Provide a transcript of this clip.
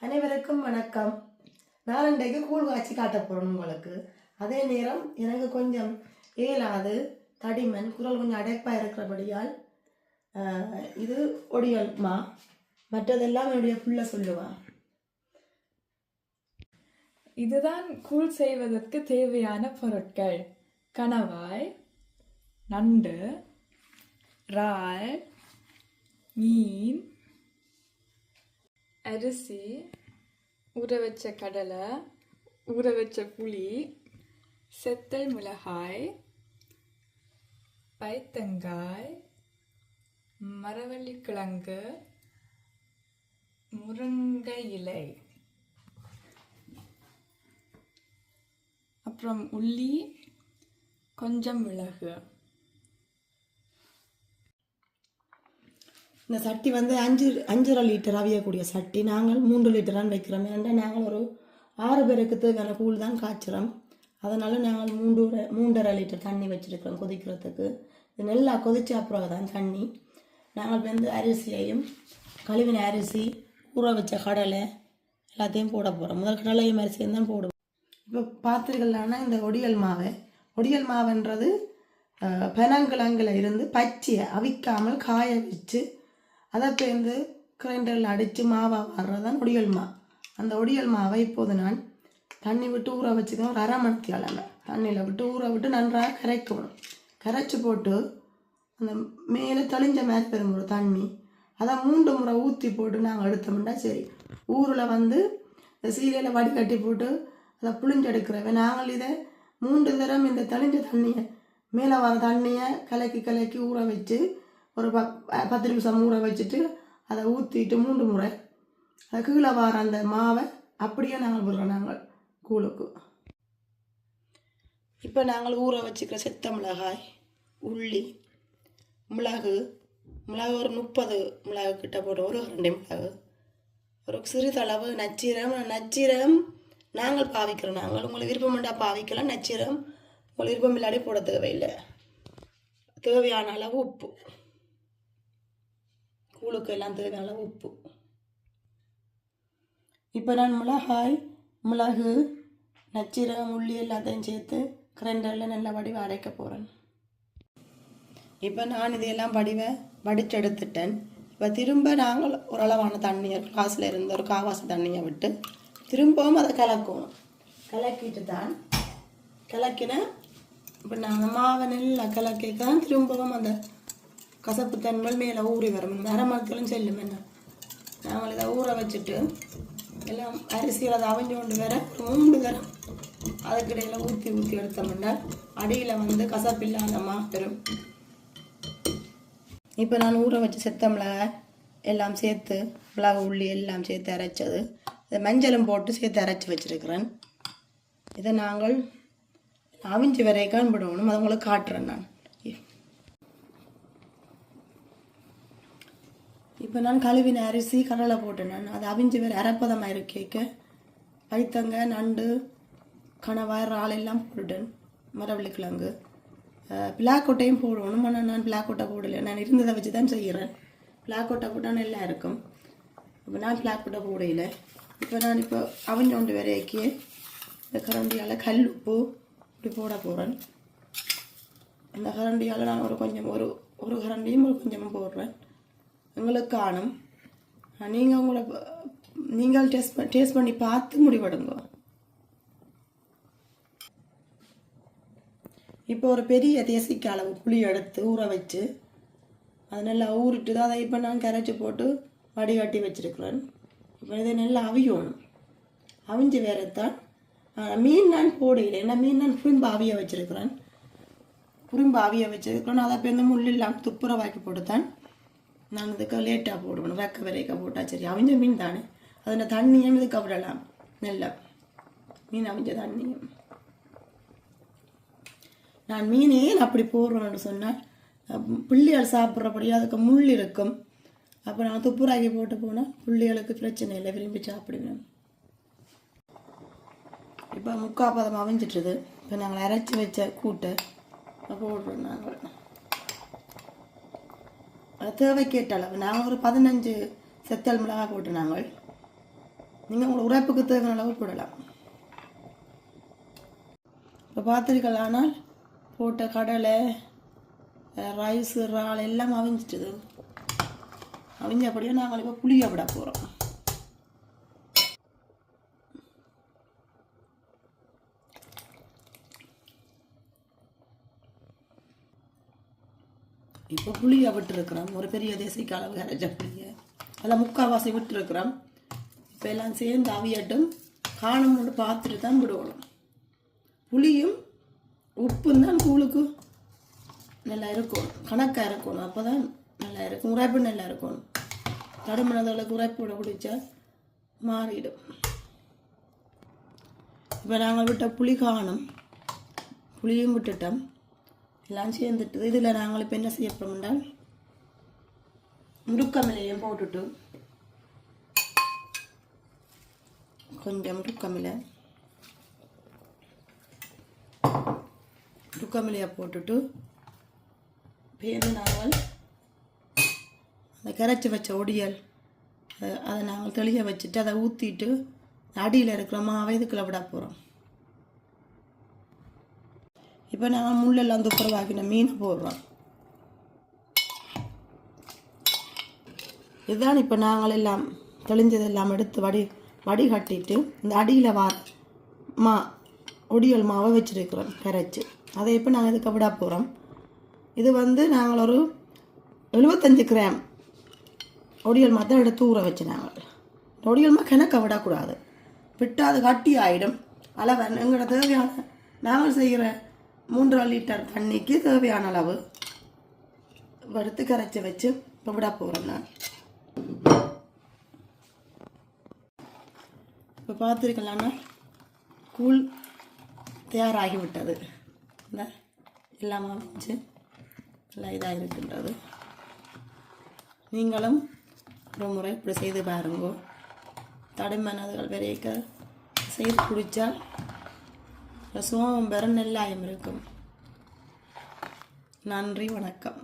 அனைவருக்கும் வணக்கம். நான் இன்றைக்கு கூழ் காய்ச்சி காட்ட போகிறேன் உங்களுக்கு. அதே நேரம் எனக்கு கொஞ்சம் ஏலாது தடிமன் குரல் கொஞ்சம் அடைப்பாக இருக்கிறபடியால் இது ஒடியல்மா, மற்றதெல்லாம் என்னுடைய புள்ள சொல்லுவான். இதுதான் கூழ் செய்வதற்கு தேவையான பொருட்கள்: கணவாய், நண்டு, இறால், மீன், அரிசி, ஊற வச்ச கடலை, ஊற வச்ச புளி, செத்தல் மிளகாய், பைத்தங்காய், மரவள்ளிக்கிழங்கு, முருங்கை இலை, அப்புறம் உள்ளி, கொஞ்சம் மிளகு. இந்த சட்டி வந்து 5.5 லிட்டர் அவியக்கூடிய சட்டி. நாங்கள் 3 லிட்டரான் வைக்கிறோம். ஏன்னா நாங்கள் ஒரு 6 பேருக்கு தேவையான கூழ் தான் காய்ச்சிறோம். அதனால் நாங்கள் 3.5 லிட்டர் தண்ணி வச்சுருக்கிறோம் கொதிக்கிறதுக்கு. இது நல்லா கொதிச்ச அப்புறம் தான் தண்ணி. நாங்கள் வந்து அரிசியையும் கழுவின அரிசி, ஊற வச்ச கடலை எல்லாத்தையும் போட போகிறோம். முதல் கடலையும் அரிசியும் தான் போடுவோம். இப்போ பாத்திரங்கள்லான இந்த ஒடியல் மாவுன்றது பெனங்கிழங்குல இருந்து பச்சையை அவிக்காமல் காய வச்சு அதை பேர்ந்து கிரைண்டரில் அடித்து மாவாக வர்றதான் ஒடியல் மா. அந்த ஒடியல் மாவை இப்போது நான் தண்ணி விட்டு ஊற வச்சுக்கணும். ஒரு 1/2 மணிக்கு அளவு தண்ணியில் விட்டு ஊற விட்டு நன்றாக கரைக்கணும். கரைச்சி போட்டு அந்த மேலே தெளிஞ்ச மாதிரி பெறும்போது தண்ணி அதை 3 முறை ஊற்றி போட்டு நாங்கள் எடுத்தோம்னா சரி. ஊரில் வந்து இந்த சீலையில் வடிகட்டி போட்டு அதை புளிஞ்செடுக்கிறவ. நாங்கள் இதை 3 தரம் இந்த தெளிஞ்ச தண்ணியை மேலே வர தண்ணியை கலக்கி ஊற வச்சு ஒரு 10 நிமிஷம் ஊற வச்சுட்டு அதை ஊற்றிட்டு 3 முறை அதை கீழே வர அந்த மாவை அப்படியே நாங்கள் விடுறோம் நாங்கள் கூழுக்கு. இப்போ நாங்கள் ஊற வச்சுக்கிற செத்த மிளகாய், உள்ளி, மிளகு ஒரு 30 மிளகு கிட்ட போட்டோம். ஒரு 2 மிளகு, ஒரு சிறிதளவு நச்சீரகம் நாங்கள் பாவிக்கிறோம். நாங்கள் உங்களுக்கு விருப்பம்ண்டா பாவிக்கலாம். நச்சீரகம் உங்களுக்கு விருப்பம் இல்லாடி போட தேவையில்லை. தேவையான அளவு உப்பு, கூழுக்கு எல்லாம் தேவையான அளவு உப்பு. இப்போ நான் மிளகு, நச்சீரகம், உள்ளி எல்லாத்தையும் சேர்த்து கிரைண்டரில் நல்லா வடிவை அரைக்க போகிறேன். இப்போ நான் இதையெல்லாம் வடிச்செடுத்துட்டேன். இப்போ திரும்ப நாங்கள் ஓரளவான தண்ணியை கிளாஸில் இருந்து ஒரு காவாசி தண்ணியை விட்டு திரும்பவும் அதை கலக்கணும். கலக்கிட்டு தான் கலக்கினேன். இப்போ நாங்கள் மாவை நல்லா கலக்கிதான் திரும்பவும் அந்த கசப்பு தன்மை மேலே ஊறி வரும். இந்த 1/2 மணிக்கெல்லாம் செல்லும். என்ன நாங்கள் இதை ஊற வச்சுட்டு எல்லாம் அரிசியில் அதை அவிஞ்சு கொண்டு வர 3 தரம் அதுக்கிடையில் ஊற்றி எடுத்தோம்னா அடியில் வந்து கசப்பு இல்லாத பெறும். இப்போ நான் ஊற வச்சு செத்த மிளகாய் எல்லாம் சேர்த்து மிளகு, உள்ளி எல்லாம் சேர்த்து அரைச்சது, இதை மஞ்சளும் போட்டு சேர்த்து அரைச்சி வச்சுருக்கிறேன். இதை நாங்கள் அவிஞ்சு வரைக்கான் விடணும். அதை உங்களுக்கு காட்டுறேன் நான். இப்போ நான் கழுவின அரிசி கடலை போட்டேன். நான் அதை அவிஞ்சு வேறு அரைப்பதமாக இருக்கேக்க பைத்தங்க, நண்டு, கணவாய், இறால் எல்லாம் போட்டுட்டேன். மரவள்ளிக்கிழங்கு, பிளாக்கொட்டையும் போடணும். ஆனால் நான் பிளாக்கொட்டை போடலை. நான் இருந்ததை வச்சு தான் செய்கிறேன். பிளாக்கொட்டை போட்டால் நல்லா இருக்கும். இப்போ நான் பிளாக்கொட்டை போடையில். இப்போ அவிஞ்சோண்டு வரைக்கே இந்த கரண்டியால் கல் உப்பு இப்படி போட போகிறேன். அந்த கரண்டியால் நான் ஒரு கரண்டியும் கொஞ்சமும் போடுறேன். உங்களுக்கு காணும். நீங்கள் டேஸ்ட் பண்ணி பார்த்து முடிவெடுங்க. இப்போ ஒரு பெரிய தேசிக்க அளவு புளி எடுத்து ஊற வச்சு அது நல்லா ஊறிட்டு தான் அதை இப்போ நான் கரைச்சி போட்டு வடிகட்டி வச்சுருக்கிறேன். இப்போ இதை நல்லா அவியணும். அவிஞ்சு வேறத்தான் மீன் நான் போடையில். ஏன்னா மீன் நான் புரிம்பு அவிய வச்சுருக்கிறேன். அதை இப்போ இந்த முள் இல்லாமல் துப்புரவாக்கி போட்டுத்தான் நான் இதுக்கு லேட்டாக போடுவேன். வெக்க வரைக்க போட்டால் சரி. அவிஞ்ச மீன் தானே, அதில் தண்ணியும் இதுக்கு விடலாம். நல்லா மீன் அவிஞ்ச தண்ணியும். நான் மீனே அப்படி போடுறேன்னு சொன்னால் பிள்ளைகள் சாப்பிட்றபடியே அதுக்கு முள் இருக்கும். அப்போ நான் துப்புராக்கி போட்டு போனால் பிள்ளைகளுக்கு பிரச்சனை இல்லை, விரும்பி சாப்பிடுவேன். இப்போ 3/4 பதம் அவிஞ்சிட்டுது. இப்போ நாங்கள் அரைச்சி வச்ச கூட்டை போடுறோம். நாங்கள் தேவைக்கேற்ற அளவு நாங்கள் ஒரு 15 செத்தல் மிளகாய் போட்டு நாங்கள் நீங்கள் உங்களோட உரைப்புக்கு தேவையான அளவு போடலாம். இப்போ பார்த்துருக்கலாம், ஆனால் போட்ட கடலை ரைஸ் இறால் எல்லாம் அவிஞ்சிட்டுது. அவிஞ்சபடியே நாங்கள் இப்போ புளியை விட போகிறோம். இப்போ புளியை விட்டுருக்குறோம். ஒரு பெரிய தேசிக்கு அளவு அரைச்ச புளியை அதெல்லாம் முக்கால்வாசி விட்டுருக்குறோம். இப்போ எல்லாம் சேர்ந்து அவியட்டும். காணும் கொண்டு பார்த்துட்டு தான் விடுவோம். புளியும் உப்பும் தான் கூழுக்கு நல்லா இருக்கும், கணக்காக இருக்கணும். அப்போ தான் நல்லா இருக்கும். உரைப்பு நல்லா இருக்கணும். தடுமணதோட உரைப்போட பிடிச்சா மாறிடும். இப்போ நாங்கள் விட்ட புளி காணும், புளியும் விட்டுட்டோம். எல்லாம் சேர்ந்துட்டு இதில் நாங்கள் இப்போ என்ன செய்ய போகிறோம் என்றால் முருக்கமிலையும் போட்டுட்டு கொஞ்சம் முருக்கமிலையை போட்டுட்டு பேருந்து நாங்கள் அந்த கரைச்சி வச்ச ஒடியல் அதை நாங்கள் தெளிய வச்சுட்டு அதை ஊற்றிட்டு அடியில் இருக்கிற மாவை இதுக்குள்ளே விட போகிறோம். இப்போ நாங்கள் முள்ளெல்லாம் துப்புரவாக்கின மீனை போடுறோம். இதுதான் இப்போ நாங்கள் எல்லாம் தெளிஞ்சதெல்லாம் எடுத்து வடிகட்டிட்டு இந்த அடியில் ஒடியல் மாவை வச்சுருக்கிறோம் கரைச்சி. அதை இப்போ நாங்கள் இதுக்கு விட போகிறோம். இது வந்து நாங்கள் ஒரு 75 கிராம் ஒடியல் மா தான் எடுத்து ஊற வச்சு நாங்கள் ஒடியல் மா கிணக்க விடக்கூடாது. விட்டால் அது கட்டி ஆகிடும். அளவு எங்களோட தேவையான நாங்கள் செய்கிற 3 லிட்டர் தண்ணிக்கு தேவையான அளவு எடுத்து கரைச்சி வச்சு இப்போ விட போகிறோம். நான் இப்போ பார்த்துருக்கலாம்னா கூழ் தயாராகிவிட்டது. இந்த எல்லாமே வச்சு நல்லா இதாக இருக்கின்றது. நீங்களும் ஒரு முறை இப்படி செய்து பாருங்கோ. தடுமணதுகள் விரைக்க செய்து குடித்தால் சுகமும் பெற நெல்லாயம் இருக்கும். நன்றி, வணக்கம்.